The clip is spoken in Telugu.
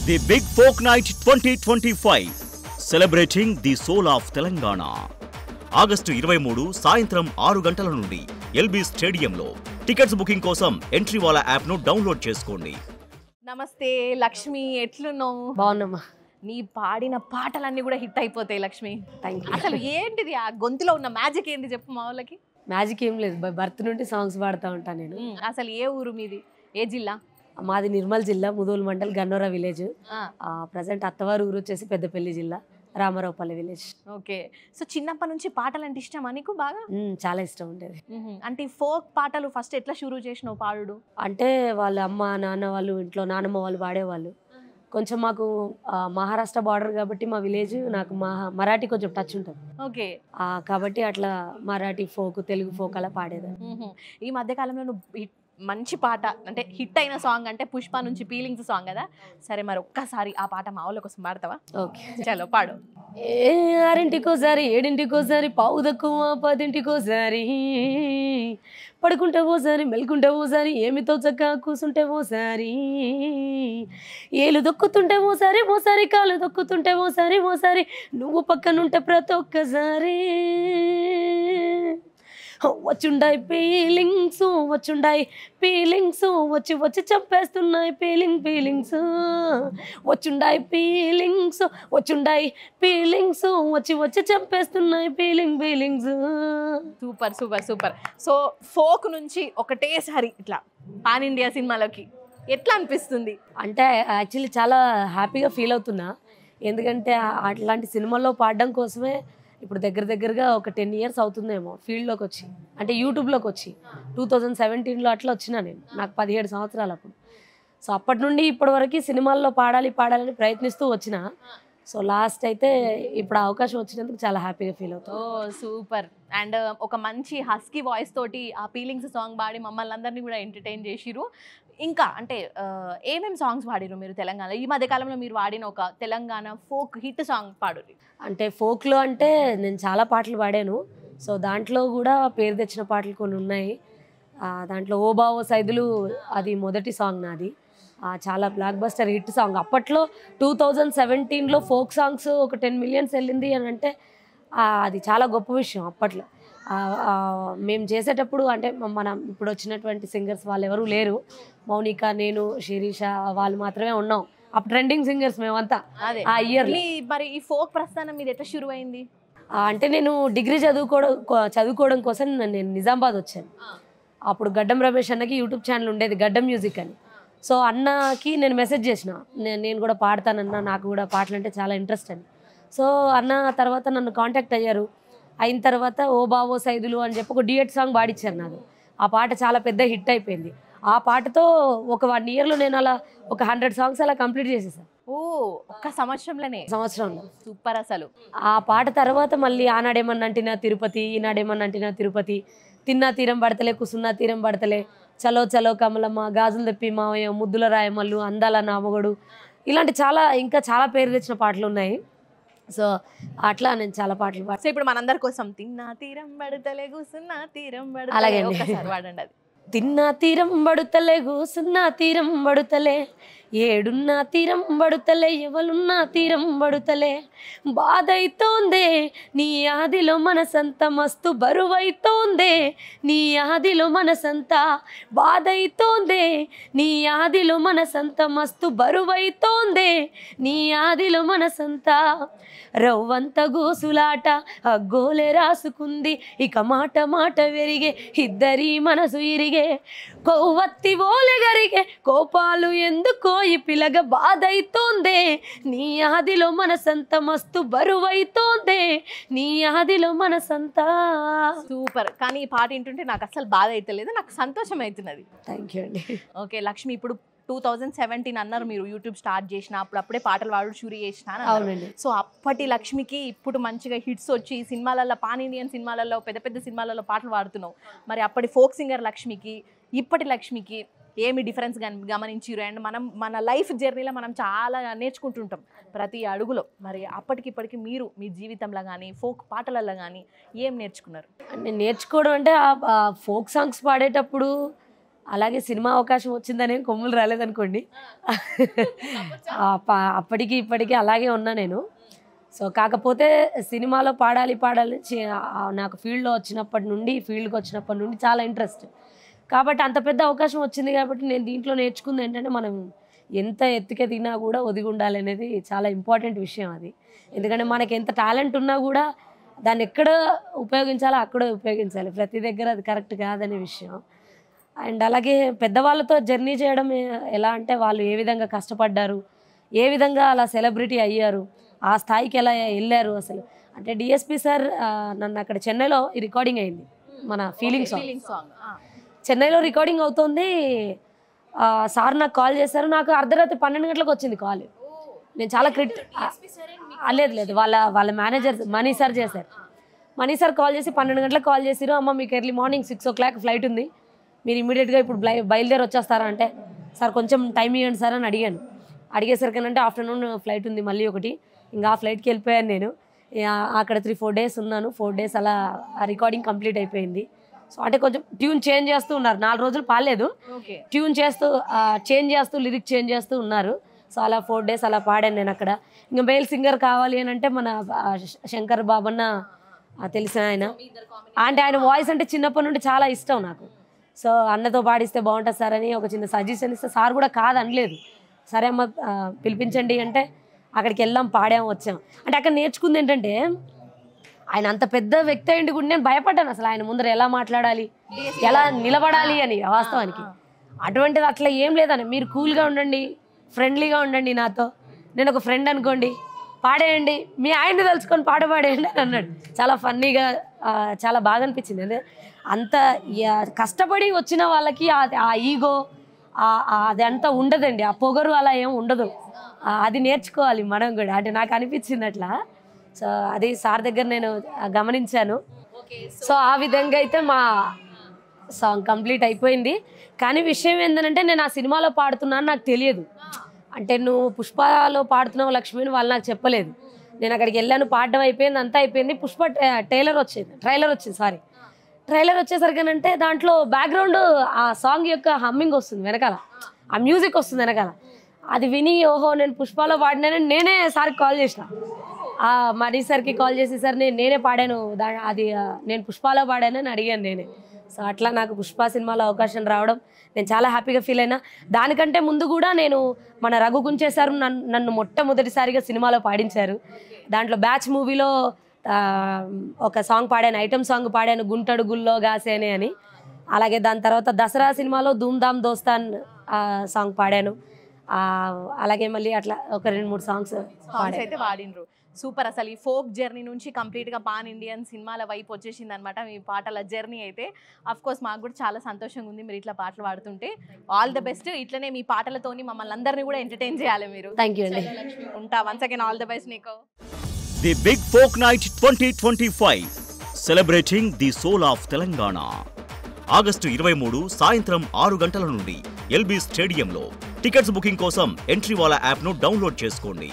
The Big Folk Night 2025, celebrating the soul of Telangana. August 23 సాయంత్రం 6 గంటల నుండి ఎల్బీ స్టేడియంలో. టికెట్స్ బుకింగ్ కోసం ఎంట్రీవాలా యాప్ను డౌన్లోడ్ చేసుకోండి. నమస్తే లక్ష్మి, ఎట్లున్నావు? బాగున్నామా. నీ పాడిన పాటలన్నీ కూడా హిట్ అయిపోతాయి లక్ష్మి. Thank you. అసలు ఏంటిది ఆ గొంతులో ఉన్న మ్యాజిక్ ఏంటి చెప్పు మా వాళ్ళకి. మ్యాజిక్ ఏం లేదు, బర్త్ నుండి సాంగ్స్ పాడుతూ ఉంటాను నేను. అసలు ఏ ఊరు మీది, ఏ జిల్లా? మాది నిర్మల్ జిల్లా, ముదోల్ మండల్, గన్నోరా విలేజ్. ప్రజెంట్ అత్తవారు ఊరు వచ్చేసి పెద్దపల్లి జిల్లా, రామారావుపల్లి విలేజ్. ఓకే. సో చిన్నప్పటి నుంచి పాటలు అంటే ఇష్టమా నీకు బాగా? చాలా ఇష్టం ఉండేది. అంటే ఫోక్ పాటలు ఫస్ట్ ఎట్లా షురూ చేసినావు పాడుడు? అంటే వాళ్ళ అమ్మ నాన్న వాళ్ళు ఇంట్లో నానమ్మ వాళ్ళు పాడేవాళ్ళు. కొంచెం మాకు మహారాష్ట్ర బార్డర్ కాబట్టి మా విలేజ్, నాకు మరాఠీ కొంచెం టచ్ ఉంటుంది. ఓకే. కాబట్టి అట్లా మరాఠీ ఫోక్, తెలుగు ఫోక్ అలా పాడేదాన్ని. ఈ మధ్యకాలంలో నువ్వు మంచి పాట అంటే హిట్ అయిన సాంగ్ అంటే పుష్ప నుంచి ఫీలింగ్స్ సాంగ్ కదా. సరే మరి ఒక్కసారి ఆ పాట మా వాళ్ళ కోసం పాడతావా? ఓకే, చలో పాడు. 6:00, 7:00, పావు తక్కువ 10:00, పడుకుంటే ఓసారి, మెలుకుంటే ఓసారి, ఏమితో చక్కగా కూసుంటే ఓసారి, ఏలు దొక్కుతుంటే ఓసారి, ఓసారి కాలు దొక్కుతుంటే ఓసారి, ఓసారి నువ్వు పక్కనుంటే ప్రతి ఒక్కసారి వచ్చుండాయి ఫీలింగ్స్, వచ్చుండాయి ఫీలింగ్స్, వచ్చి వచ్చి చంపేస్తున్నాయి ఫీలింగ్స్, వచ్చుండాయి ఫీలింగ్స్, వచ్చుండాయి ఫీలింగ్స్, వచ్చి వచ్చి చంపేస్తున్నాయి feelings. Super super super. So folk నుంచి ఒకటేసారి ఇట్లా పాన్ ఇండియా సినిమాలోకి ఎట్లా అనిపిస్తుంది? అంటే యాక్చువల్లీ చాలా హ్యాపీగా ఫీల్ అవుతున్నా. ఎందుకంటే అట్లాంటి సినిమాల్లో పాడడం కోసమే ఇప్పుడు దగ్గరగా ఒక 10 years అవుతుందేమో ఫీల్డ్లోకి వచ్చి, అంటే యూట్యూబ్లోకి వచ్చి 2017లో అట్లా వచ్చినా నేను. నాకు 17 సంవత్సరాలు అప్పుడు. సో అప్పటి నుండి ఇప్పటి వరకు సినిమాల్లో పాడాలని ప్రయత్నిస్తూ వచ్చిన. సో లాస్ట్ అయితే ఇప్పుడు అవకాశం వచ్చినందుకు చాలా హ్యాపీగా ఫీల్ అవుతాను. ఓ సూపర్. అండ్ ఒక మంచి హస్కీ వాయిస్ తోటి ఆ ఫీలింగ్స్ సాంగ్ పాడి మమ్మల్ని అందరినీ కూడా ఎంటర్టైన్ చేసిరు. ఇంకా అంటే ఏమేమి సాంగ్స్ పాడిరు మీరు తెలంగాణ? ఈ మధ్యకాలంలో మీరు వాడిన ఒక తెలంగాణ ఫోక్ హిట్ సాంగ్ పాడు. అంటే ఫోక్లో అంటే నేను చాలా పాటలు పాడాను. సో దాంట్లో కూడా పేరు తెచ్చిన పాటలు కొన్ని ఉన్నాయి. దాంట్లో ఓ బావో సైదులు, అది మొదటి సాంగ్ నాది. చాలా బ్లాక్ బస్టర్ హిట్ సాంగ్. అప్పట్లో 2017లో ఫోక్ సాంగ్స్ ఒక 10 million వెళ్ళింది అని అంటే అది చాలా గొప్ప విషయం. అప్పట్లో మేము చేసేటప్పుడు అంటే మనం ఇప్పుడు వచ్చినటువంటి సింగర్స్ వాళ్ళు ఎవరు లేరు. మౌనిక, నేను, శిరీష వాళ్ళు మాత్రమే ఉన్నాం. అప్పుడు ట్రెండింగ్ సింగర్స్ మేమంతా ఆ ఇయర్. మరి ఈ ఫోక్ ప్రస్థానం మీద ఎట్లా షురు అయింది? అంటే నేను డిగ్రీ చదువుకోవడం కోసం నేను నిజామాబాద్ వచ్చాను. అప్పుడు గడ్డం రమేష్ అన్నకి యూట్యూబ్ ఛానల్ ఉండేది, గడ్డం మ్యూజిక్ అని. సో అన్నకి నేను మెసేజ్ చేసిన, నేను కూడా పాడతానన్నా, నాకు కూడా పాటలు అంటే చాలా ఇంట్రెస్ట్ అని. సో అన్న తర్వాత నన్ను కాంటాక్ట్ అయ్యారు. అయిన తర్వాత ఓ బావో సైదులు అని చెప్పి ఒక డ్యూయట్ సాంగ్ పాడిచ్చారు నాకు. ఆ పాట చాలా పెద్ద హిట్ అయిపోయింది. ఆ పాటతో ఒక 1 yearలో నేను అలా ఒక 100 songs అలా కంప్లీట్ చేసేసాను. ఓ ఒక్క సంవత్సరంలో. సూపర్. అసలు ఆ పాట తర్వాత మళ్ళీ ఆనాడేమన్నంటినా తిరుపతి, ఈనాడేమన్నంటినా తిరుపతి, తిన్నా తీరం పడతలే, కుసున్నా తీరం పడతలే, చలో చలో కమలమ్మ, గాజులు తెప్పి మావయ్య, ముద్దుల రాయమల్లు, అందాల నామగడు, ఇలాంటి ఇంకా చాలా పేరు తెచ్చిన పాటలు ఉన్నాయి. సో అట్లా నేను చాలా పాటలు పాడు. సో ఇప్పుడు మనందరి కోసం తిన్నా తీరం పడతలే, కూసున్నా తీరం పడతలే, అలాగే ఒకసారి వాడండి అది. తిన్నా తీరం పడుతలే, కూసున్నా తీరం పడుతలే, ఏడున్నా తీరం పడుతలే, ఎవలున్నా తీరం పడుతలే, బాధైతోందే నీ ఆదిలో మనసంత, మస్తు బరువైతోందే నీ ఆదిలో మనసంతా, బాధైతోందే నీ ఆదిలో మనసంత, మస్తు బరువైతోందే నీ ఆదిలో మనసంతా, రవ్వంత గోసులాట అగ్గోలే రాసుకుంది, ఇక మాట మాట వెరిగే ఇద్దరి మనసు ఇరిగే, కొవ్వత్తి ఓలె గరిగే కోపాలు ఎందుకో ఈ పిలగ, బాధైతోందే నీ ఆదిలో మనసంత, మస్తు బరువైతోందే నీ ఆదిలో మనసంతా. సూపర్. కానీ ఈ పాట వింటుంటే నాకు అసలు బాధ అయితలేదు, నాకు సంతోషం అవుతున్నది. థ్యాంక్ యూ అండి. ఓకే లక్ష్మి, ఇప్పుడు 2017 అన్నారు మీరు యూట్యూబ్ స్టార్ట్ చేసిన, అప్పుడే పాటలు పాడు షూరీ చేసిన. అవునండి. సో అప్పటి లక్ష్మికి ఇప్పుడు మంచిగా హిట్స్ వచ్చి సినిమాలలో, పాన్ ఇండియన్ సినిమాలలో, పెద్ద పెద్ద సినిమాలలో పాటలు పాడుతున్నావు. మరి అప్పటి ఫోక్ సింగర్ లక్ష్మికి ఇప్పటి లక్ష్మికి ఏమి డిఫరెన్స్ గమనించారు? అండ్ మన లైఫ్ జర్నీలో మనం చాలా నేర్చుకుంటుంటాం ప్రతి అడుగులో. మరి అప్పటికి ఇప్పటికి మీరు మీ జీవితంలో కానీ ఫోక్ పాటలలో కానీ ఏం నేర్చుకున్నారు? నేర్చుకోవడం అంటే ఫోక్ సాంగ్స్ పాడేటప్పుడు అలాగే సినిమా అవకాశం వచ్చిందనే కొమ్ములు రాలేదనుకోండి. అప్పటికి ఇప్పటికీ అలాగే ఉన్నా నేను. సో కాకపోతే సినిమాలో పాడాలి నాకు ఫీల్డ్కి వచ్చినప్పటి నుండి చాలా ఇంట్రెస్ట్. కాబట్టి అంత పెద్ద అవకాశం వచ్చింది కాబట్టి నేను దీంట్లో నేర్చుకుంది ఏంటంటే, మనం ఎంత ఎత్తుకెదిగినా కూడా ఒదిగి ఉండాలి అనేది చాలా ఇంపార్టెంట్ విషయం అది. ఎందుకంటే మనకి ఎంత టాలెంట్ ఉన్నా కూడా దాన్ని ఎక్కడ ఉపయోగించాలో అక్కడే ఉపయోగించాలి. ప్రతి దగ్గర అది కరెక్ట్ కాదనే విషయం. అండ్ అలాగే పెద్దవాళ్ళతో జర్నీ చేయడం ఎలా అంటే, వాళ్ళు ఏ విధంగా కష్టపడ్డారు, ఏ విధంగా అలా సెలబ్రిటీ అయ్యారు, ఆ స్థాయికి ఎలా వెళ్ళారు అసలు. అంటే డిఎస్పి సార్ నన్ను అక్కడ చెన్నైలో ఈ రికార్డింగ్ అయింది, మన ఫీలింగ్ సాంగ్ చెన్నైలో రికార్డింగ్ అవుతుంది. సార్ నాకు కాల్ చేశారు. నాకు అర్ధరాత్రి 12 గంటలకు వచ్చింది కాల్. నేను చాలా లేదు వాళ్ళ మేనేజర్ మనీ సార్ చేశారు. మనీ సార్ కాల్ చేసి 12 గంటలకు కాల్ చేశారు. అమ్మ మీకు ఎర్లీ మార్నింగ్ 6 o'clock ఫ్లైట్ ఉంది, మీరు ఇమీడియట్గా ఇప్పుడు బయలుదేరి వచ్చేస్తారా అంటే, సార్ కొంచెం టైం ఇవ్వండి సార్ అని అడిగేసరికనంటే ఆఫ్టర్నూన్ ఫ్లైట్ ఉంది మళ్ళీ ఒకటి, ఇంకా ఆ ఫ్లైట్కి వెళ్ళిపోయాను నేను. అక్కడ 3-4 days ఉన్నాను. 4 days అలా ఆ రికార్డింగ్ కంప్లీట్ అయిపోయింది. సో అంటే కొంచెం ట్యూన్ చేంజ్ చేస్తూ ఉన్నారు, 4 రోజులు పాడలేదు, ట్యూన్ చేస్తూ చేంజ్ చేస్తూ లిరిక్ చేంజ్ చేస్తూ ఉన్నారు. సో అలా 4 days అలా పాడాను నేను అక్కడ. ఇంకా మేల్ సింగర్ కావాలి అని అంటే మన శంకర్ బాబన్న తెలిసిన ఆయన, అంటే ఆయన వాయిస్ అంటే చిన్నప్పటి నుండి చాలా ఇష్టం నాకు. సో అన్నతో పాడిస్తే బాగుంటుంది సార్ అని ఒక చిన్న సజెషన్ ఇస్తే సార్ కూడా కాదనలేదు. సరే అమ్మ పిలిపించండి అంటే అక్కడికి వెళ్ళాం, పాడాము, వచ్చాం. అంటే అక్కడ నేర్చుకుంది ఏంటంటే, ఆయన అంత పెద్ద వ్యక్తి అయ్యింది కూడా నేను భయపడ్డాను అసలు ఆయన ముందర ఎలా మాట్లాడాలి, ఎలా నిలబడాలి అని. వాస్తవానికి అటువంటిది అట్లా ఏం లేదని, మీరు కూల్గా ఉండండి, ఫ్రెండ్లీగా ఉండండి, నాతో నేను ఒక ఫ్రెండ్ అనుకోండి, పాడేయండి, మీ ఆయన్ని తలుచుకొని పాడేయండి అని అన్నాడు. చాలా ఫన్నీగా చాలా బాగా అనిపించింది. అదే అంత కష్టపడి వచ్చిన వాళ్ళకి ఆ ఈగో అదంతా ఉండదండి, ఆ పొగరు అలా ఏం ఉండదు. అది నేర్చుకోవాలి మనం కూడా, అంటే నాకు అనిపించింది అట్లా. సో అది సార్ దగ్గర నేను గమనించాను. సో ఆ విధంగా అయితే మా సాంగ్ కంప్లీట్ అయిపోయింది. కానీ విషయం ఏంటంటే, నేను ఆ సినిమాలో పాడుతున్నాను నాకు తెలియదు. అంటే నువ్వు పుష్పలో పాడుతున్నావు లక్ష్మి అని వాళ్ళు నాకు చెప్పలేదు. నేను అక్కడికి వెళ్ళాను, పాడడం అయిపోయింది, అంతా అయిపోయింది. పుష్ప ట్రైలర్ వచ్చింది ట్రైలర్ వచ్చేసరికనంటే దాంట్లో బ్యాక్గ్రౌండ్ ఆ సాంగ్ యొక్క హమ్మింగ్ వస్తుంది వెనకాల, ఆ మ్యూజిక్ వస్తుంది వెనకాల. అది విని ఓహో నేను పుష్పలో పాడినానని నేనే సార్కి కాల్ చేసిన. మరీ సార్కి కాల్ చేసి సార్ నేనే పాడాను, అది నేను పుష్పలో పాడానని అడిగాను నేనే. సో అట్లా నాకు పుష్ప సినిమాలో అవకాశం రావడం నేను చాలా హ్యాపీగా ఫీల్ అయినా. దానికంటే ముందు కూడా నేను మన రఘు గుంచేశారు నన్ను మొట్టమొదటిసారిగా సినిమాలో పాడించారు. దాంట్లో బ్యాచ్ మూవీలో ఒక సాంగ్ పాడాను, ఐటమ్ సాంగ్ పాడాను, గుంటడుగుల్లో గాసేనే అని. అలాగే దాని తర్వాత దసరా సినిమాలో ధూమ్ ధామ్ దోస్తాన్ సాంగ్ పాడాను. అలాగే మళ్ళీ అట్లా ఒక 2-3 సాంగ్స్ అయితే పాడినరు. సూపర్. అసలు ఈ ఫోక్ జర్నీ నుంచి కంప్లీట్గా పాన్ ఇండియన్ సినిమాల వైపు వచ్చేసింది అనమాట మీ పాటల జర్నీ అయితే. అఫ్ కోర్స్ మాకు కూడా చాలా సంతోషంగా ఉంది మీరు ఇట్లా పాటలు పాడుతుంటే. All the best. ఇట్లనే మీ పాటలతోని మమ్మల్ని అందరినీ కూడా ఎంటర్టైన్ చేయాలి మీరు. థ్యాంక్ యూ అండి. ఉంటా. Once again all the best నీకు. The big folk night 2025 celebrating the soul of Telangana. August 23 సాయంత్రం 6 గంటల నుండి ఎల్బీ స్టేడియంలో. టికెట్స్ బుకింగ్ కోసం ఎంట్రీవాలా యాప్ను డౌన్లోడ్ చేసుకోండి.